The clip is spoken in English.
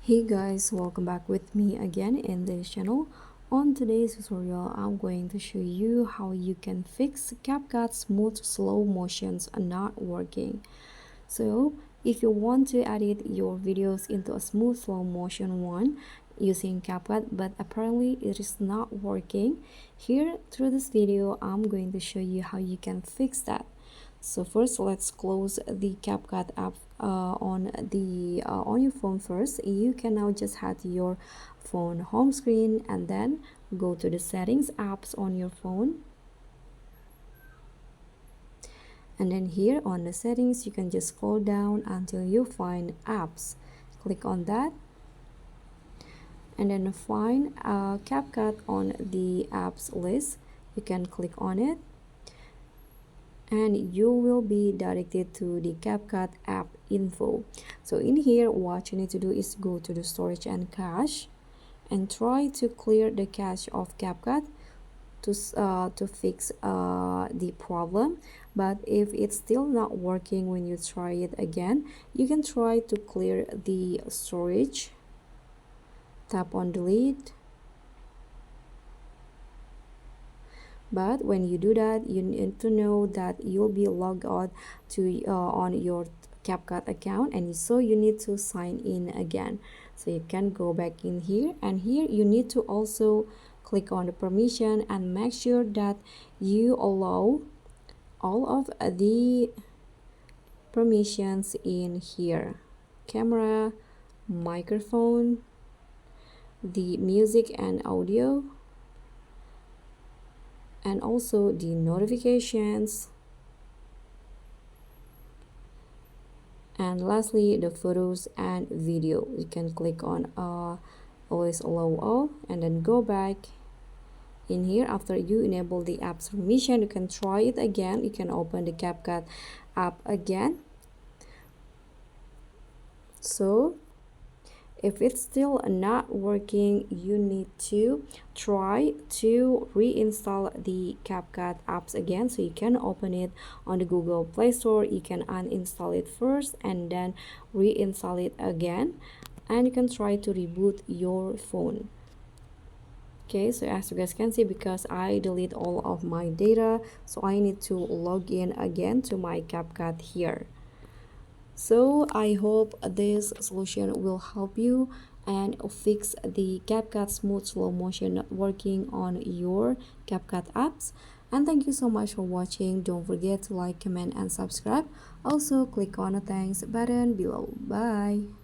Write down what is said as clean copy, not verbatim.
Hey guys, welcome back with me again in this channel. On today's tutorial, I'm going to show you how you can fix CapCut smooth slow motions not working. So if you want to edit your videos into a smooth slow motion one using CapCut, but apparently it is not working, here through this video, I'm going to show you how you can fix that. So first, let's close the CapCut app on your phone first. You can now just head to your phone home screen and then go to the settings apps on your phone. And then here on the settings, you can just scroll down until you find apps. Click on that and then find CapCut on the apps list. You can click on it and you will be directed to the CapCut app info. So in here, what you need to do is go to the storage and cache and try to clear the cache of CapCut to fix the problem. But if it's still not working when you try it again, you can try to clear the storage. Tap on delete. But when you do that, you need to know that you'll be logged out to on your CapCut account, and so you need to sign in again. So you can go back in here, and here you need to also click on the permission and make sure that you allow all of the permissions in here: camera, microphone, the music and audio, and also the notifications, and lastly the photos and video. You can click on always allow all and then go back in here. After you enable the app's permission, you can try it again. You can open the CapCut app again. So if it's still not working, you need to try to reinstall the CapCut apps again. So you can open it on the Google Play Store. You can uninstall it first and then reinstall it again. And you can try to reboot your phone. Okay, so as you guys can see, because I delete all of my data, so I need to log in again to my CapCut here. So I hope this solution will help you and fix the CapCut smooth slow motion not working on your CapCut apps. And thank you so much for watching. Don't forget to like, comment, and subscribe. Also click on the thanks button below. Bye.